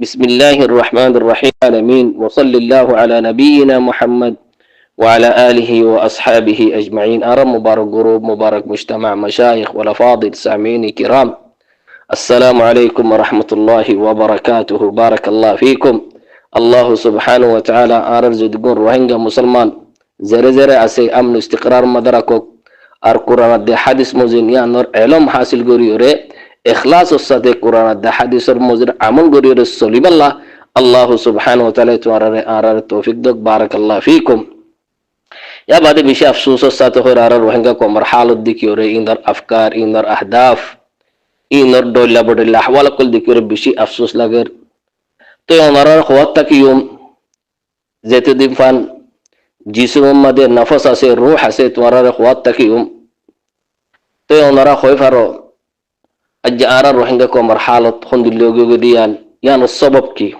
بسم الله الرحمن الرحيم آمين وصلى الله على نبينا محمد وعلى آله وأصحابه أجمعين. أرى مبارك جروب مبارك مجتمع مشايخ والأفاضل سامعين كرام، السلام عليكم ورحمة الله وبركاته. بارك الله فيكم. الله سبحانه وتعالى أرز دقون روهنجا مسلمان زر زر أسي أمن استقرار مدركو القرآن دي حديث مزين يا نور علم حاصل غريوري إخلاص الصديق قرآن دي حديث مزين عمل غريوري السليم الله سبحانه وتعالى أرى التوفيق دك. بارك الله فيكم. يا بعد بشي أفسوس الساتو خير أرى روهنجا كو مرحلة ديكيوري إندر أفكار إندر أهداف إندر دولة بدل أحوال كل ديكيوري بشي أفسوس لغير تو يونرا خواتك يوم زيت دين فان جسم مدى نفس أسي روح أسي تورا خواتك يوم تو يونرا خويف هرو أجارا روحنگا كو مرحلة خند اللوغو ديان يعني السبب كي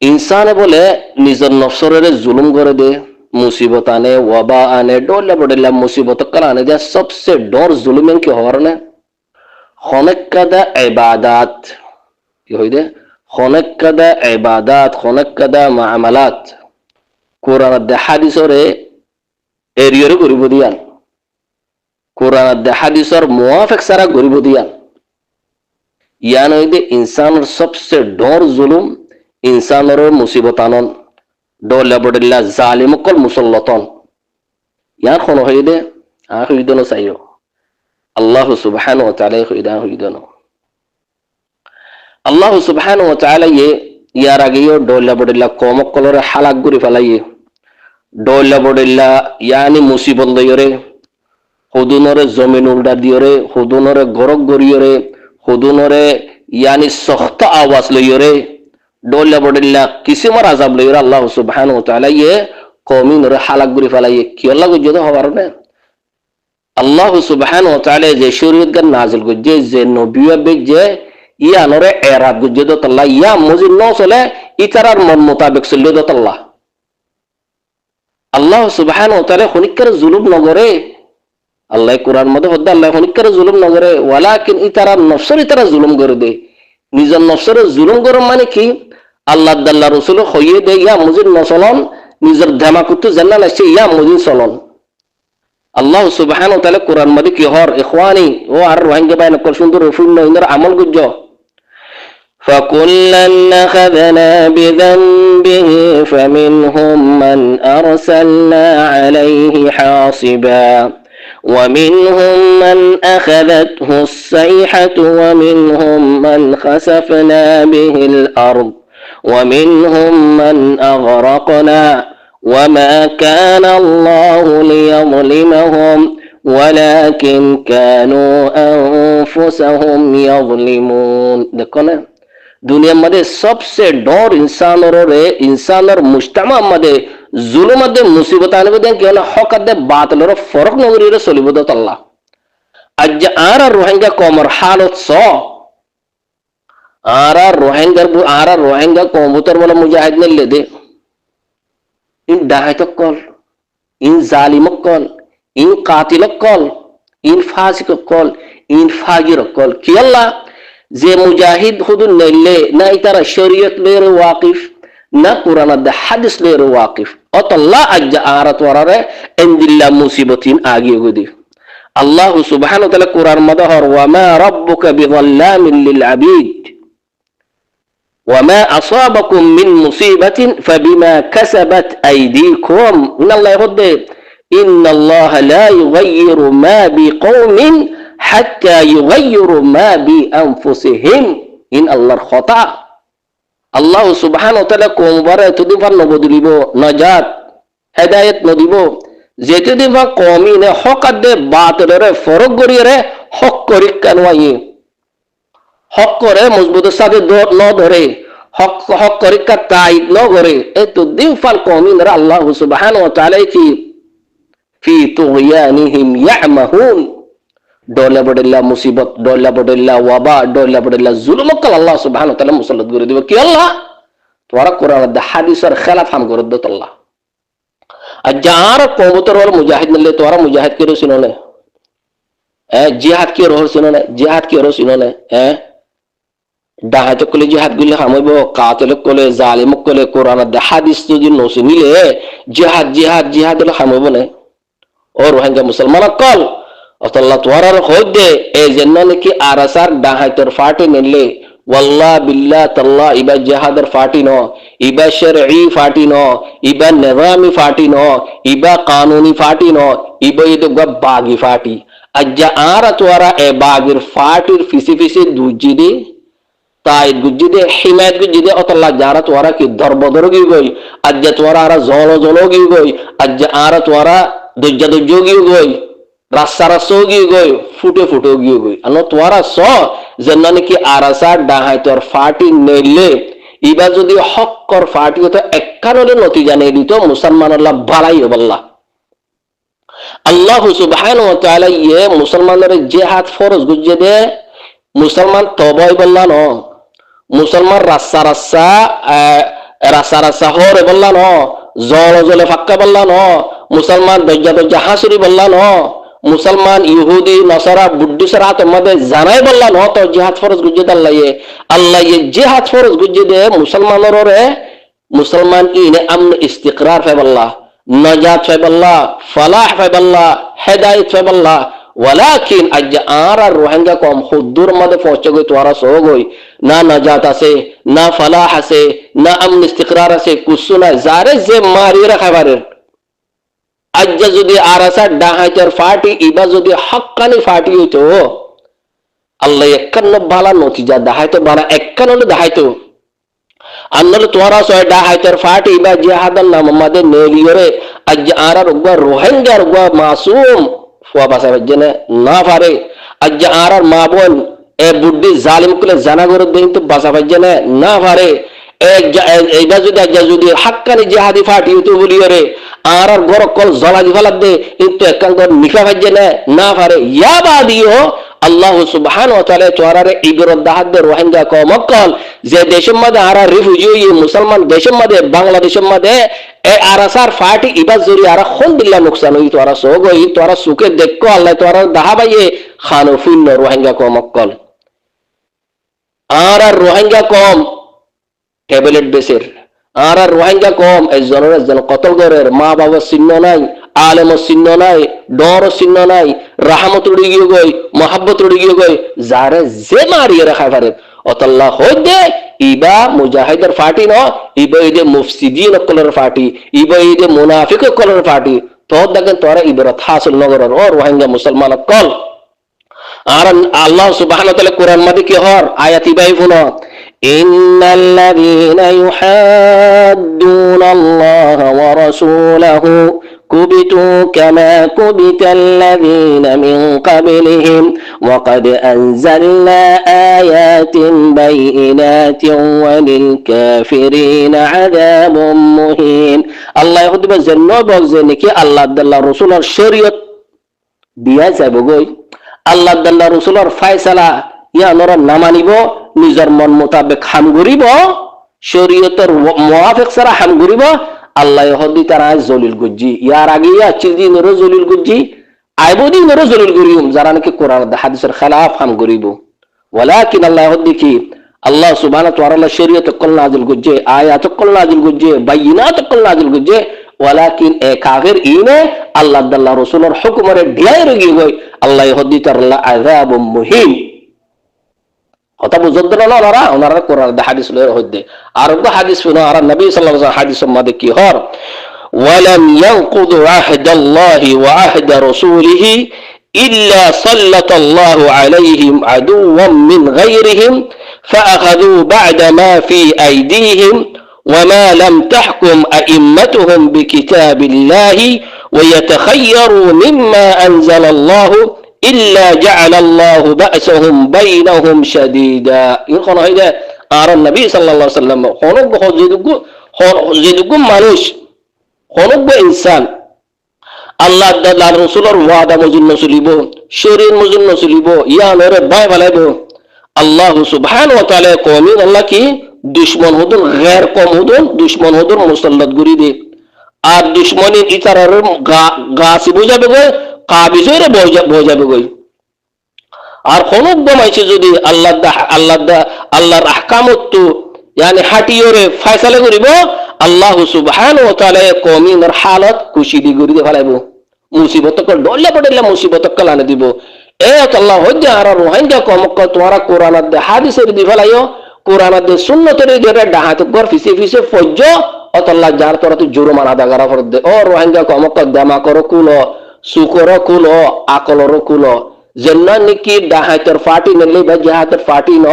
इंसान बोले निजर नफ्सरे जुलुम कर दे, मुसीबत आने वबा आने डोले बड़े मुसीबत कराने दे सबसे डर जुलुम की हरने खनक कदा इबादत ये खनक कदा इबादत खनक कदा मामलात कुरान दे हदीसर एरियर गरीब दियान कुरान दे हदीसर मुआफिक सारा गरीब दियान यानी दे इंसान सबसे डर जुलुम इंसानर मुसीबतानन डोला बडला जालिम कल मुसल्लतन यार खनो होइदे आ होइदनो सायो अल्लाह सुब्हानहु व तआला होइदनो अल्लाह सुब्हानहु व तआला ये यार आगे डोला बडला कोम कलर हालाक गुरी फलाये डोला बडला यानी मुसीबत लयरे हुदुनरे जमीन उल्टा दियरे हुदुनरे गरक गरियरे हुदुनरे यानी सख्त आवाज लयरे डोला बडला किसी मर अजाब लयरे अल्लाह सुब्हानहु व तआला ये कौमी नरे हालाक गुरी फलाये कि अल्लाह को जदो हवार ने अल्लाह सुब्हानहु व तआला जे शरीयत का नाजिल को जे नबिया बे जे या नरे एराद को जदो तल्ला या मुजिन नो सले इतरार मन मुताबिक सल्लो दो तल्ला अल्लाह सुब्हानहु व तआला खुनिकर जुलुम नगरे अल्लाह कुरान मदे होदा अल्लाह खुनिकर जुलुम नगरे वलाकिन इतरार नफ्सर इतरा जुलुम कर दे निजर नफ्सर जुलुम कर माने की अल्लाह दल्ला रसूल खोये दे या मुजिन नसलन निजर धमाकुतु जन्ना नशे या मुजिन सलन अल्लाह सुब्हानहु व तआला कुरान मदे की हर इखवानी वो आर रोहिंग्या बायन कर सुंदर रसूल इंदर अमल गुज्जो فكلا أخذنا بذنبه فمنهم من أرسلنا عليه حاصبا ومنهم من أخذته الصيحة ومنهم من خسفنا به الأرض ومنهم من أغرقنا وما كان الله ليظلمهم ولكن كانوا أنفسهم يظلمون देखो दुनिया मध्ये सबसे डर इंसानर मुजतमा मध्ये जुलुम मध्ये मुसीबताने मध्ये केवल हक दे बातलर फरक नगरीरे सलिबद अल्लाह अज आरा रोहिंग्या कोमर हालत सो आरा रोहिंग्या कोमुतर वाला मुजाहिद ने ले दे इन दाहित कल इन जालिम कल इन कातिल कल इन फासिक कल इन फाजिर कल कि अल्लाह जे मुजाहिद खुद नल्ले ना इतारा शरीयत लेर वाकिफ ना कुरान द हदीस लेर वाकिफ अतल्ला अज आरत वरारे इंदिल्ला मुसीबतिन आगे गुदी अल्लाह सुब्हानहु व तआला कुरान मदहर वमा रब्बुका बिज़ल्लामिन लिल अबीद वमा असाबकुम मिन मुसीबतिन फबिमा कसबत अयदीकुम इन्नल्लाह यगद्दे इन्नल्लाह ला युगय्यिरु मा बिकौमिन हत्ता युगय्यिरु मा बिअनफुसिहिम इन अल्लाहर खता अल्लाह सुब्हानहु व तआला को मुबारक तुदिफार नबदलिबो नजात हिदायत नदिबो जेते दिफा कौमी ने हक दे बातलरे फरक गरिरे हक करिक कानवाई हक करे मजबूत साथे न धरे हक करिक का ताईद न करे ए तो दिफार कौमी ने अल्लाह सुब्हानहु व तआला की फी तुगयानिहिम यअमहून डोला बडला मुसीबत डोला बडला वबा डोला बडला जुल्म कल अल्लाह सुब्हानहु व तआला मुसल्लत कर दिबो कि अल्लाह तोरा कुरान द हदीसर खिलाफ हम कर दो अल्लाह अजार कोमुतर वाला मुजाहिद ने ले तोरा मुजाहिद के रो सिनोने जिहाद के रो सिनोने जिहाद के रो सिनोने ডাহাত কলে জিহাদ গুলি হামাইব কাতল কলে জালিম কলে কোরআন হাদিস যদি নসি নিলে জিহাদ জিহাদ জিহাদ হামাইব না ও রোহিঙ্গা মুসলমান কল অতল্লাহ তোয়ার হইদে এই জন্য নাকি আরাসার ডাহাইতর ফাটে নিলে ওয়াল্লাহ বিল্লাহ তাল্লাহ ইবা জিহাদের ফাটি ন ইবা শরঈ ফাটি ন ইবা নিজামি ফাটি ন ইবা কানুনি ফাটি ন ইবা ইদো বাগি ফাটি আজ্জা আরা তোয়ারা এ বাগির ফাটির ফিসি ফিসি দুজিদে তাই গুজিদে হিমায়ত গুজিদে অতল্লাহ যারা তোয়ারা কি দরবদর গি গই আজ্জা তোয়ারা আরা জল জল গি গই আজ্জা আরা তোয়ারা দজ্জা দজ্জ গি গই রাস্তা রাস্তা গিয়ে গই ফুটে ফুটে গিয়ে গই আনো তোয়ারা স যেন নাকি আরাসার ডাহাই তোর ফাটি নেলে ইবা যদি হক্কর ফাটি হতো একখানে নতিজা নেই দিত মুসলমান আল্লাহ বালাই বল্লা আল্লাহ সুবহানাহু ওয়া তাআলা ইয়ে মুসলমানের জিহাদ ফরজ গুজে দে মুসলমান তবাই বললা ন মুসলমান রাস্তা রাস্তা রাস্তা রাস্তা হরে বললা ন জল জলে ফাক্কা বললা ন মুসলমান দজ্জা দজ্জা হাসুরি বললা ন মুসলমান ইহুদি নসারা বুদ্ধি সারা তোমাদের জানাই বললা ন তো জিহাদ ফরজ গুজে দে আল্লাহ ইয়ে জিহাদ ফরজ গুজে দে মুসলমানের রে মুসলমান ইনে আমন ইস্তিকরার ফে বললা নজাত ফে বললা ফলাহ ফে বললা হেদায়েত ফে বললা ওয়ালাকিন আজ আর রোহিঙ্গা কম হুদ্দুর মধ্যে পৌঁছে গই তোরা সো গই না নজাত আছে না ফলাহ আছে না আমন ইস্তিকরার আছে কুছু না জারে যে মারি রাখা পারে আজ যদি আরাসা ডাহাইতের ফাটি ইবা যদি হক্কানি ফাটি হইতো আল্লাহ একখান ভালা নতিজা দেখাইতো বানা একখান হলে দেখাইতো আন্নালে তোরা সয় ডাহাইতের ফাটি ইবা জিহাদার নাম আমাদের নেলিয়রে আজ আর রোহিঙ্গার মাসুম ফুয়া বাসা জেনে না পারে আজ আর মা বোন এ বুদ্ধি জালিম কুলে জানা করে দিন তো বাসা জেনে না পারে এইটা যদি যদি হাক্কানি জিহাদি ফাটি হইতো বলিয়রে আর গর কল জলা দিফালাদ দে কিন্তু একাঙ্গ নিকা ভাজ্যে না পারে ইয়া বাদিও আল্লাহ সুবহানাহু ওয়া তাআলা তোরারে ইবরত দাহাদ দে রোহিঙ্গা কমকল যে দেশের মধ্যে আর রিফিউজি মুসলমান দেশের মধ্যে বাংলাদেশের মধ্যে এ আরাসার ফাটি ইবাজ জরি আর কোন দিল্লা নুকসান হই তোরা সোগই তোরা সুকে দেখো আল্লাহ তোরা দাহাবাইয়ে খানফিন রোহিঙ্গা কমকল আর রোহিঙ্গা কম ট্যাবলেট বেসের আর রোহিঙ্গা কম একজনের একজন কতল গরের মা বাবার চিহ্ন নাই আলেম চিহ্ন নাই ডর চিহ্ন নাই রাহমত উড়ি গিয়ে গই মহাব্বত উড়ি গিয়ে গই যারে যে মারিয়ে রাখা পারে অতল্লাহ হইদে ইবা মুজাহিদের ফাটি ন ইবা ইদে মুফসিদিন কলর ফাটি ইবা ইদে মুনাফিক কলর ফাটি তো দেখেন তোরা ইবরত হাসিল নগরের ও রোহিঙ্গা মুসলমান কল আর আল্লাহ সুবহানাহু ওয়া তাআলা কোরআন মাঝে কি হর আয়াত ইবাই ফুনো إن الذين يحادون الله ورسوله كبتوا كما كبت الذين من قبلهم وقد أنزلنا آيات بينات وللكافرين عذاب مهين الله يخدم الزنو بغزنكي الله عبدالله رسول الشريط بيازا بغوي الله عبدالله رسول الفيصلة ইয়া নরা নামানিব নিজের মন মোতাবেক হাম করিব শরীয়তের মুআফিক ছাড়া হাম করিব আল্লাহ হদি তারা জলিল গুজি ইয়ার আগে ইয়া চিজি নর জলিল গুজি আইবদি নর জলিল করিম যারা নাকি কোরআন ও হাদিসের খেলাফ হাম করিব ওয়ালাকিন আল্লাহ হদি কি আল্লাহ সুবহানাহু ওয়া তাআলা শরীয়ত কল নাজিল গুজি আয়াত কল নাজিল গুজি বাইনাত কল নাজিল গুজি ওয়ালাকিন এ কাফির ইনে আল্লাহ আল্লাহ রাসূলের হুকুমরে ঢিয়াই রগি হই আল্লাহ হদি তাআলা আযাবুম মুহিন কথা বুঝতে না ওনারা ওনারা কোরআন হাদিস লয়ে হইতে আর একটা হাদিস শুনো আর নবী সাল্লাল্লাহু আলাইহি ওয়াসাল্লাম হাদিসের মধ্যে কি হর ওয়ালাম ইয়ানকুদু আহদাল্লাহি ওয়া আহদা রাসূলিহি ইল্লা সাল্লাল্লাহু আলাইহিম আদুওয়াম মিন গায়রিহিম ফাআখাযু বা'দা মা ফি আইদিহিম وما لم تحكم أئمتهم بكتاب الله ويتخيروا مما أنزل الله إلا جعل الله بأسهم بينهم شديدا يقول هذا আর নবী সাল্লাল্লাহু আলাইহি ওয়াসাল্লাম হনক হজিদুগু মানুষ হনক ইনসান আল্লাহ তাআলা রাসূলের ওয়াদা মজুন নসলিব শরীর মজুন নসলিব ইয়া নরে বাই ফলাইব আল্লাহ সুবহানাহু ওয়া তাআলা কওমিন আল্লাহ কি দুশমন হদুন গैर কম হদুন দুশমন হদুন মুসাল্লাত করি দে আর দুশমনি ইতারার গাছি বুঝাবে গো কাবিজরে বোঝাবে গই আর কোন বমাইছে যদি আল্লাহ আল্লাহর আহকামত yani হাটিয়রে ফয়সালা করিব আল্লাহ সুবহানাহু ওয়া তাআলা কওমিনের হালত খুশি দি করি ফেলাইব মুসিবত কল ডলে পড়লে মুসিবত কল আনে দিব এ আল্লাহ হজ্জা আর রোহিঙ্গা কমক তোরা কোরআনত দে হাদিসের দি ফেলাইও কোরআনত দে সুন্নতের দিয়ে ডাহাত কর ফিসে ফিসে ফজ্জ অতল্লাহ যার তোরা তো জুরমানা আদা করা ফর দে ও রোহিঙ্গা কমক দামা করো কুলো সুকর কুলো আকলর কুলো জন্য নাকি ডাহাতের ফাটি নেলে বা জাহাতের ফাটি ন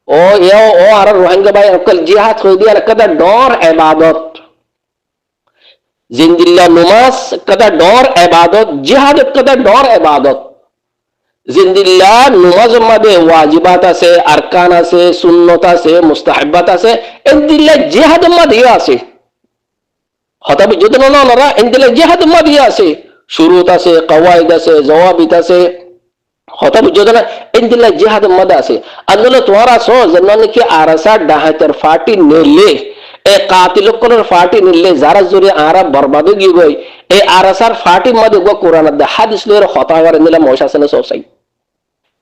ও এও ও আর রোহিঙ্গা ভাই অকল জিহাদ হই দিয়া কদা ডর ইবাদত জিন্দিল্লাহ নমাজ কদা ডর ইবাদত জিহাদ কদা ডর ইবাদত জিন্দিল্লাহ নমাজ মধ্যে ওয়াজিবাত আছে আরকান আছে সুন্নত আছে মুস্তাহাবাত আছে ইন্দিল্লাহ জিহাদ মধ্যে আছে হতা বুঝতো না ওরা ইন্দিল্লাহ জিহাদ মধ্যে আছে শুরুত আছে কওয়াইদ আছে জওয়াবিত আছে হতা বুঝতো না ইন্দিল্লাহ জিহাদ মধ্যে আছে আল্লাহ তোরা সো জান্নাত কি আরসা ডাহাতের ফাটি নেলে এ কাতিলকনের ফাটি নিলে যারা জুড়ে আরা বরবাদ গিয়ে গই এই আরসার ফাটি মধ্যে গো কোরআন দে হাদিস লয়ের হতা করে নিলে মশাসনে সসাই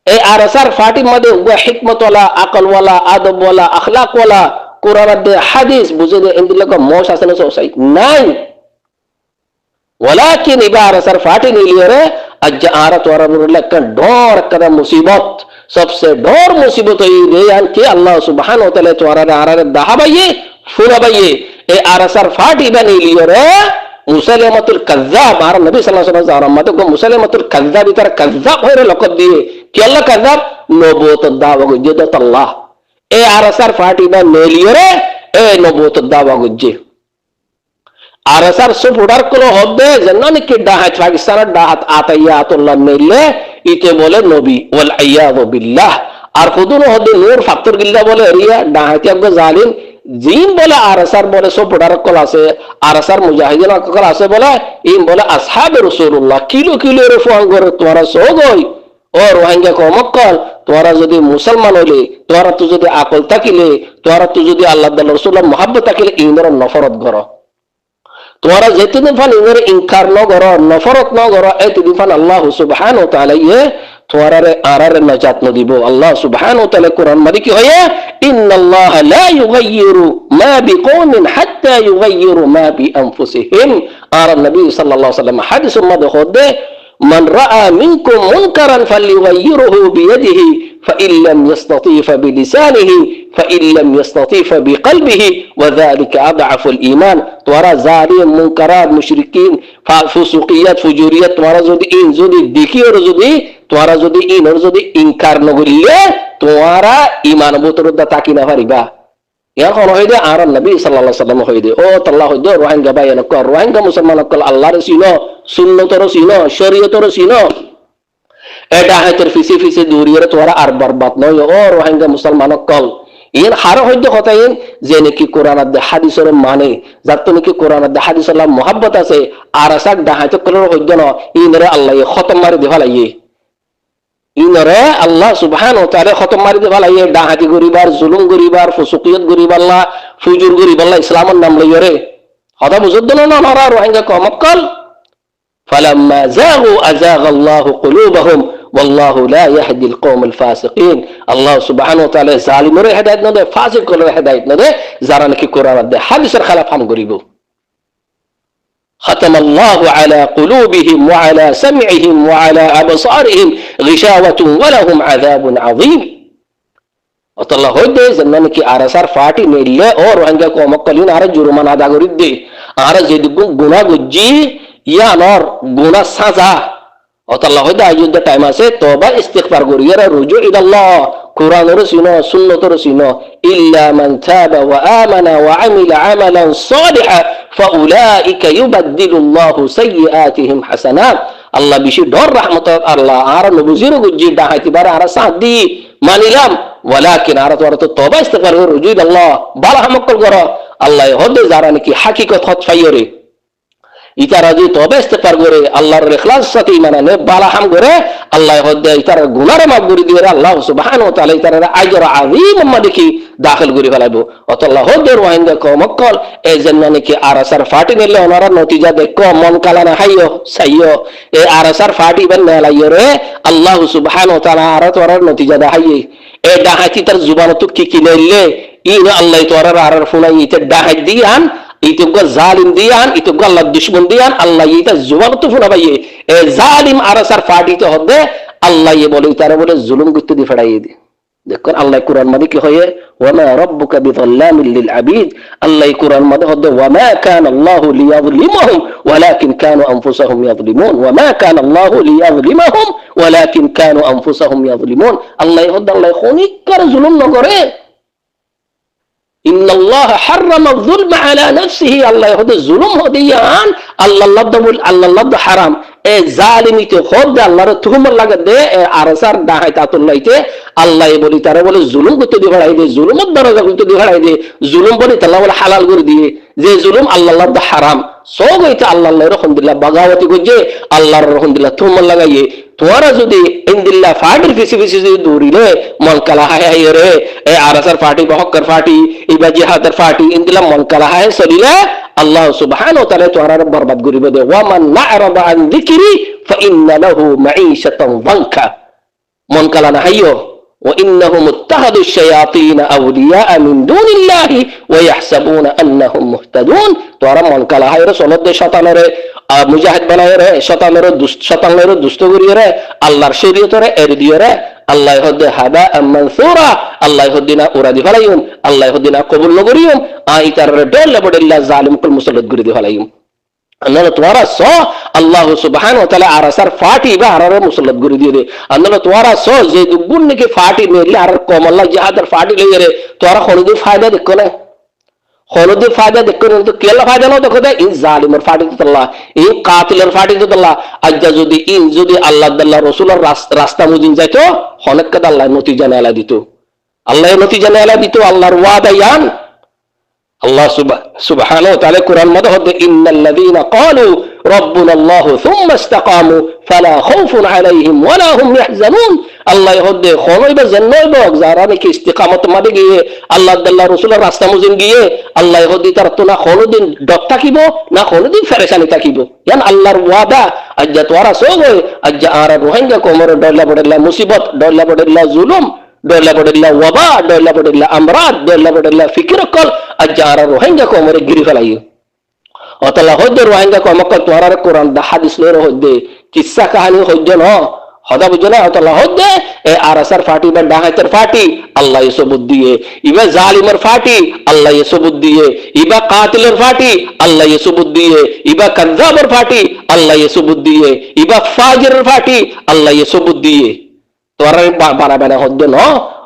এই আরসার ফাটি মধ্যে গো হিকমত ওয়ালা আকল ওয়ালা আদব ওয়ালা আখলাক ওয়ালা কোরআন দে হাদিস বুঝে দে ইন্দিল্লাহ গো মশাসনে সসাই নাই ওয়ালাকিন ইবা আরসার ফাটি নিলে রে আজ আরা তোরা বলে কা ডর কদা মুসিবত सबसे डर मुसीबत रे यान के अल्लाह सुब्हानाहु व तआला তোরা আরারে দাহাবাইয়ে ফুরাবাইয়ে এ আরসার ফাটি বানি লিও রে মুসালিমাতুল কাজ্জাব আর নবী সাল্লাল্লাহু আলাইহি ওয়াসাল্লাম মত কো মুসালিমাতুল কাজ্জাব ইতার কাজ্জাব হইরে লকব দিয়ে কি আল্লাহ কাজ্জাব নবুয়ত দাওয়া গজে আল্লাহ এ আরসার ফাটি বানি লিও রে এ নবুয়ত দাওয়া গজে আরসার সব উড়ার কোন হবে জান্নানি কি ডাহাত পাকিস্তানের ডাহাত আতাইয়াতুল্লাহ নেলে ইতে বলে নবী ওয়াল আয়াযু বিল্লাহ আর খুদুন হদে নূর ফাকর গিল্লা বলে রিয়া ডাহাতিয়া গো জালিম জিন বলে আরসার বলে সব উড়ার কোল আছে আরসার মুজাহিদিন কোল আছে বলে ইম বলে আসহাবে রাসূলুল্লাহ কিলো কিলো রে ফোন করে তোরা সো গই ও রোহিঙ্গা কমকল তোরা যদি মুসলমান হইলে তোরা তো যদি আকল থাকিলে তোরা তো যদি আল্লাহ রাসূলুল্লাহ মুহাব্বত থাকিলে ইনর নফরত করো তোরা যেতদিন ফান ইনর ইনকার ন করো নফরত ন করো এতদিন ফান আল্লাহ সুবহানাহু ওয়া তাআলা ইয়ে তোরারে আরারে নাজাত ন দিব আল্লাহ সুবহানাহু ওয়া তাআলা কোরআন মাদি কি হয় ইন্নাল্লাহ লা ইউগাইয়িরু মা বিকওমিন হাত্তা ইউগাইয়িরু মা বিআনফুসিহিম আর নবী সাল্লাল্লাহু আলাইহি ওয়াসাল্লাম হাদিস মধ্যে হদে মান রাআ মিনকুম মুনকারান ফালইউগাইয়িরহু বিয়াদিহি فإن لم يستطيع فبلسانه فإن لم يستطيع فبقلبه وذلك أضعف الإيمان تورا ظالم منكرات مشركين فسوقيات فجوريات تورا زودي إن زودي ديكي اور زودي تورا زودي إن اور زودي إنكار نغريه تورا إيمان بوترد تاكي نفربا এখন হইদে আর নবী সাল্লাল্লাহু আলাইহি ওয়াসাল্লাম হইদে ও আল্লাহ হইদে রোহিঙ্গা বাইন কর রোহিঙ্গা মুসলমান কল আল্লাহর সিনো সুন্নতর সিনো শরীয়তর সিনো এটা হাতের ফিসি ফিসি দূরিয়ে তোরা আর বরবাদ নয় ও রোহিঙ্গা মুসলমান কল ইন হার হইদে কথা ইন যে নাকি কোরআন আর হাদিসের মানে যাত নাকি কোরআন আর হাদিসের মুহাব্বত আছে আর আসাক ডাহাতে কলর হইদে ন ইনরে আল্লাহ খতম মারি দে ফলাইয়ে ইনরে আল্লাহ সুবহানাহু ওয়া তাআলা খতম মারি দে ফলাইয়ে ডাহাতি গরিবার জুলুম গরিবার ফুসুকিয়ত গরিবাল্লাহ ফুজুর গরিবাল্লাহ ইসলামের নাম লইরে হদা বুঝদ না না রোহিঙ্গা কমকল فلما زاغوا أزاغ الله قلوبهم والله لا يهدي القوم الفاسقين الله سبحانه وتعالى ظالم রে হেদায়েত না দে ফাসিক করে হেদায়েত না দে যারা নাকি কোরআন দে হাদিসের খেলাফ হাম করিব ختم الله على قلوبهم وعلى سمعهم وعلى أبصارهم غشاوة ولهم عذاب عظيم অতল্লাহ হইদে জান্নাত কি আরসার ফাটি নেলে ও রোহিঙ্গা কমকলিন আর জুরমানা আদা করি দে আর যদি গুনাহ গজ্জি ইয়ানর গুনাহ সাজা অতল্লাহ হইদে আজুদ টাইম আছে তওবা ইস্তিগফার করি আর রুজু ইলাল্লাহ কোরআনের সিনো সুন্নতের সিনো ইল্লা মান তাবা ওয়া আমানা ওয়া আমিলা আমালান সালিহা ফাউলাইকা ইউবাদদিলুল্লাহু সাইয়্যাতিহিম হাসানাত আল্লাহ বিশি ডর রহমত আল্লাহ আর নবুজির গুজি ডাহাইতিবার আর সাদি মানিলাম ওয়ালাকিন আর তওবা ইস্তিগফার করি রুজু ইলাল্লাহ বালা হামকল করো আল্লাহ হদে যারা নাকি হাকিকত হত ফাইরে ইতারা যদি তওবা ইস্তিগফার করে আল্লাহর ইখলাস সাথে ঈমান আনে বালা হাম করে আল্লাহ হদে ইতারা গুনাহ মাফ করে দিয়ে আল্লাহ সুবহানাহু ওয়া তাআলা ইতারা আজর আযীম মাদিকি দাখিল করে ফেলাইবো আল্লাহ হদে রোহিঙ্গা কমকল এই জন্য নাকি আরসার ফাটি নিলে ওনারা নতিজা দেখো মন কালানা হাইয়ো সাইয়ো এই আরসার ফাটি বান নালাইয়ো রে আল্লাহ সুবহানাহু ওয়া তাআলা আর তোর নতিজা দেখাইয়ে এ ডাহাতি তার জুবান তো কি কিনাইলে ইন আল্লাহ তোয়ার আর ফুনাই ইতে ডাহাত দিয়ান ইতুগা জালিম দিয়ান ইতুগা আল্লাহ দুশমন দিয়ান আল্লাহ ইতা জুবান তো ফুনা ভাইয়ে এ জালিম আরাসার ফাটিতে হবে আল্লাহ বলে তারা বলে জুলুম করতে দি ফেড়াই দি দেখুন আল্লাহ কুরআন মাঝে কি হয় ওয়ামা রাব্বুকা বিযাল্লামিল লিল আবিদ আল্লাহ কুরআন মাঝে হচ্ছে ওয়ামা কানা আল্লাহু লিয়াযলিমাহুম ওয়ালাকিন কানু আনফুসাহুম ইয়াযলিমুন ওয়ামা কানা আল্লাহু লিয়াযলিমাহুম ওয়ালাকিন কানু আনফুসাহুম ইয়াযলিমুন আল্লাহ হচ্ছে আল্লাহ খনিকার জুলুম না করে ইন্নাল্লাহা হারামা যুলমা আলা নাফসিহি আল্লাহ হচ্ছে জুলুম হদিয়ান আল্লাহ লাদ হারাম এ জালিমিতে হদ আল্লাহর তুহমত লাগা দে আরসার দাহাই তাতুল্লাইতে আল্লাহ বলি তারা বলে জুলুম করতে দি ভাড়াই দে জুলুমত দরজা করতে দি ভাড়াই দে জুলুম বলি তাআলা বলে হালাল করে দিয়ে যে জুলুম আল্লাহ লাদ হারাম সব হইতে আল্লাহ রহমতুল্লাহ বাগাওয়াতি করছে আল্লাহর রহমতুল্লাহ তুহমত লাগাইয়ে তোরা যদি ইনদিল্লাহ ফাটির ফিসি ফিসি যদি দৌড়িলে মন কালা হায় হায় রে এ আরসার ফাটি বহক্কর ফাটি ইবা জিহাদের ফাটি ইনদিল্লাহ মন কালা হায় চলিলে আল্লাহ সুবহানাহু ওয়া তাআলা তোরা বরবাদ করিব দে ওয়া মান না'রাদা আন যিকরি ফাইন্না লাহু মাঈশাতান যানকা মন কালা না হাইয়ো وإنهم اتخذوا الشياطين أولياء من دون الله ويحسبون أنهم مهتدون তোরা মন কালা হায় রে সনদ দে শয়তানের মুজাহিদ বানায় রে শয়তানের দুষ্ট করিয়ে রে আল্লাহর শরীয়ত রে এর দিয়ে রে আল্লাহ হদে হাদা মানসুরা আল্লাহ হদিনা উরা দি ফলাইম আল্লাহ হদিনা কবুল নগরিয়ম আইতার ডল বড়িল্লাহ জালিম কুল মুসাল্লাত করে দি ফলাইম আল্লাহ তোরা সো আল্লাহ সুবহানাহু ওয়া তাআলা আরসার ফাটি বা আররে মুসাল্লাত করে দিয়ে দে আল্লাহ তোরা সো যে দুগুন নাকি ফাটি মেরলে আর কম আল্লাহ জিহাদের ফাটি লইয়ে রে তোরা খলুদি ফায়দা দেখো না খলুদি ফায়দা দেখো না তো কেলা ফায়দা না দেখো দে ইন জালিমের ফাটি তো আল্লাহ ইন কাতিলের ফাটি তো আল্লাহ আজ্জা যদি আল্লাহ আল্লাহ রাসূলের রাস্তা মুজিন যাইতো অনেক কাদ আল্লাহ নতিজা নেলা দিত আল্লাহ নতিজা নেলা দিত আল্লাহর ওয়াদা ইয়ান আল্লাহ সুবহানাহু ওয়া তাআলা কুরআন মধ্যে হচ্ছে ইন্নাল্লাযীনা ক্বালু রাব্বুনাল্লাহু সুম্মা ইসতাকামু ফালা খাউফুন আলাইহিম ওয়ালা হুম ইয়াহজানুন আল্লাহ হচ্ছে খনইবা জান্নাইব যারা নাকি ইস্তিকামত মাঝে গিয়ে আল্লাহ রাসূলের রাস্তা মুজিন গিয়ে আল্লাহ হচ্ছে তার তো না কোনদিন ডক থাকিব না কোনদিন ফেরেশানি থাকিব ইয়ান আল্লাহর ওয়াদা আজ্জা তোরা সোগো আজ্জা আর রোহিঙ্গা কোমর ডলা বড়লা মুসিবত ডলা বড়লা জুলুম ডলা বড়লা ওয়াবা ডলা বড়লা আমরাদ ডলা বড়লা ফিকির কল আজ্জা আর রোহিঙ্গা কোমরে গিরি ফেলাইও অতলা হদ্দে রোহিঙ্গা কমকল তোরার কোরআন দা হাদিস লের হদ্দে কিসসা কাহিনী হদ্দে ন হদা বুঝনা অতলা হদ্দে এ আরসার ফাটি বা ডাহাতের ফাটি আল্লাহ ইসবুদ দিয়ে ইবা জালিমের ফাটি আল্লাহ ইসবুদ দিয়ে ইবা কাতিলের ফাটি আল্লাহ ইসবুদ দিয়ে ইবা কাযযাবের ফাটি আল্লাহ ইসবুদ দিয়ে ইবা ফাজিরের ফাটি আল্লাহ ইসবুদ দিয়ে তোরা বানাবে না হদ্দে ন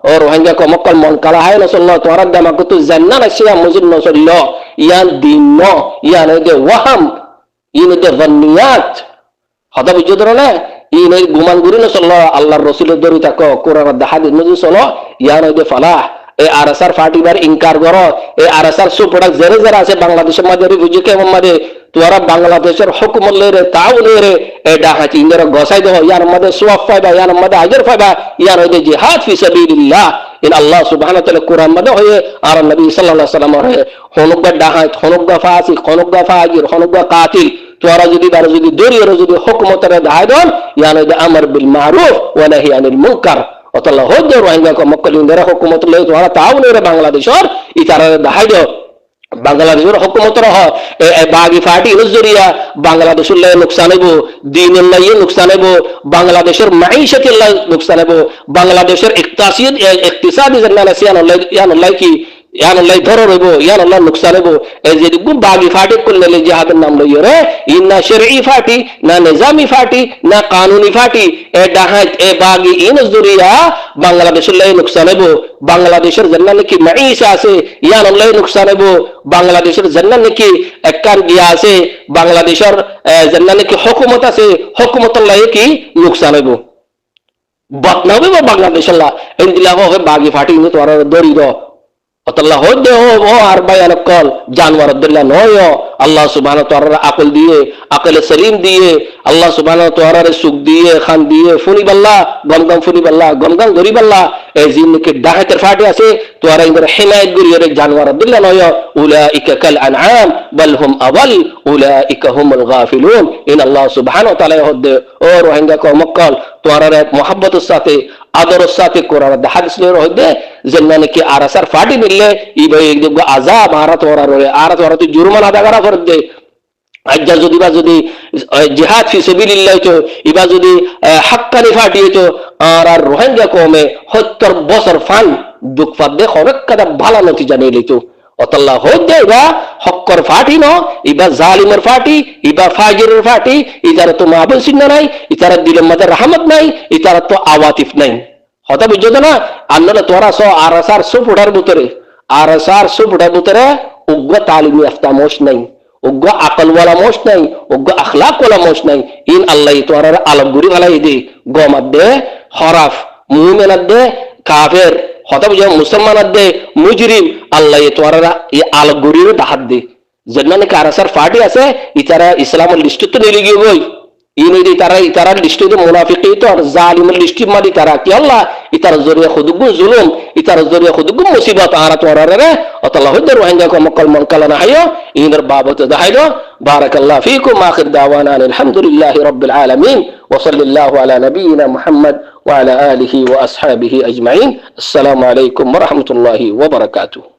ও রোহিঙ্গা কমকল মন কালা হায় না চললো তোরা দামাকে তো জান্নাত আসিয়া মুজিদ ন চললো ইয়ান দিন ন ইয়ান দে ওয়াহাম ইন দে যান্নিয়াত হদা বুঝছো তোরা না ইন গুমান গুরি ন চললো আল্লাহর রাসূলের দরি তাকো কোরআন দা হাদিস মজি চলো ইয়ান দে ফালাহ এ আরসার ফাটিবার ইনকার করো এ আরসার সুপড়া জেরে জেরে আছে বাংলাদেশের মধ্যে রিফিউজি ক্যাম্পের মধ্যে তোরা বাংলাদেশের হুকুমত লইরে তাও লইরে এটা হাতি ইন্দরা গসাই দেও ইয়ার মধ্যে সওয়াব পাইবা ইয়ার মধ্যে আজর পাইবা ইয়ার হইতে জিহাদ ফি সাবিলিল্লাহ ইন আল্লাহ সুবহানাহু ওয়া তাআলা কুরআন মধ্যে হয়ে আর নবী সাল্লাল্লাহু আলাইহি ওয়াসাল্লাম হয়ে হনুগা ডাহাত হনুগা ফাসিক হনুগা ফাজির হনুগা কাতিল তোরা যদি দরিয়ে যদি হুকুমতের দায় দেন ইয়ার হইতে আমর বিল মারুফ ওয়া নাহি আনিল মুনকার অতলা হদ্দে রোহিঙ্গা মক্কল ইন্দরা হুকুমত লই তোরা তাও লইরে বাংলাদেশের ইতারা দায় দেও বাংলাদেশের হুকুমতর বাগি ফাটি জরিয়া বাংলাদেশের নুকসান হইব দিনের লাই নুকসান হইব বাংলাদেশের মাইশাতের লাই নুকসান হইব বাংলাদেশের ইকতিসাদি ইয়ানুল্লাহ কি ইয়ানুল্লাহ ধরো রইব ইয়ানুল্লাহ নুকসান হইব এই যে বাগি ফাটি করলে জিহাদের নাম লইয়ে রে ইন্না শরঈ ফাটি না নিজামি ফাটি না কানুনি ফাটি এ ডাহাত এ বাগি ইন জরিয়া বাংলাদেশের লাই নুকসান হইব বাংলাদেশের জান্নাত নাকি মাইশা আছে ইয়ানুল্লাহ নুকসান হইব বাংলাদেশের জান্নাত নাকি এককার দিয়া আছে বাংলাদেশের জান্নাত নাকি হুকুমত আছে হুকুমতুল্লাহ কি নুকসান হইব বদনাম হইব বাংলাদেশের লা ইনদিলা হবে বাগি ফাটি ইন তোর দরিদ অতল্লাহ হদ্দে ও আর বায়ান কল জানোয়ার আব্দুল্লাহ নয় আল্লাহ সুবহানাহু ওয়া তাআলা আকল দিয়ে আকলে সলিম দিয়ে আল্লাহ সুবহানাহু ওয়া তাআলা সুখ দিয়ে খান দিয়ে ফুনি বাল্লাহ গমগম ফুনি বাল্লাহ গমগম গরি বাল্লাহ এই জিনকে ডাহাতের ফাটে আছে তোরা ইন্দর হিমায়ত গরিয়ে জানোয়ার আব্দুল্লাহ নয় উলাইকা কাল আনআম বাল হুম আওয়াল উলাইকা হুমুল গাফিলুন ইন আল্লাহ সুবহানাহু ওয়া তাআলা হদ্দে ও রোহিঙ্গা কো মক্কল তোরা মোহাব্বতের সাথে আদরের সাথে কোরআন হাদিস লে রহদে জন্নানে কি আরাসার ফাটি নিলে ইবাই একদম আযাব আরাত ওরা রয়ে আরাত ওরা তো জুরমানা আদা করা ফরদে আজ্জা যদি বা যদি জিহাদ ফি সাবিলিল্লাহ তো ইবা যদি হাক্কানি ফাটিয়ে তো আর রোহিঙ্গা কমে 70 বছর ফান দুঃখ ফাদে খরক কাদা ভালো নতিজা নিয়ে লিতো অতল্লাহ হইতে ইবা হক্কর ফাটি ন ইবা জালিমের ফাটি ইবা ফাজিরের ফাটি ইতারা তো মাহবুব সিন্না নাই ইতারা দিলের মধ্যে রহমত নাই ইতারা তো আওয়াতিফ নাই হতা বুঝছো না আন্নালে তোরা সো আরাসার সুপুটার ভিতরে আরাসার সুপুটার ভিতরে উগ্র তালিমি আফতামোশ নাই উগ্র আকল ওয়ালা মোশ নাই উগ্র আখলাক ওয়ালা মোশ নাই ইন আল্লাহ তোরা আলম গুরি ভালাই দে গমাদ দে হরাফ মুমিনাত দে কাফের হতা বুঝো মুসলমানাত দে মুজরিম আল্লাহ তোরা ই আলম গুরির দাহাত দে জন্নানে কারাসার ফাটি আছে ইতারা ইসলামের লিস্ট তো নিয়ে গিয়ে বই ইনি ইতারা লিস্টে তো মুনাফিকি তো আর জালিমের লিস্টি মাদি তারা কি আল্লাহ ইতার জরিয়া খুদুগু জুলুম ইতার জরিয়া খুদুগু মুসিবত আরা তোরারে অতল্লাহ হইতে রোহিঙ্গা কো মক্কল মনকালানা হাইও ইনর বাবত দাহাইলো বারাকাল্লাহু ফিকুম আখির দাওয়ানা আলহামদুলিল্লাহি রাব্বিল আলামিন ওয়া সাল্লাল্লাহু আলা নাবিয়িনা মুহাম্মদ ওয়া আলা আলিহি ওয়া আসহাবিহি আজমাইন আসসালামু আলাইকুম ওয়া রাহমাতুল্লাহি ওয়া বারাকাতুহু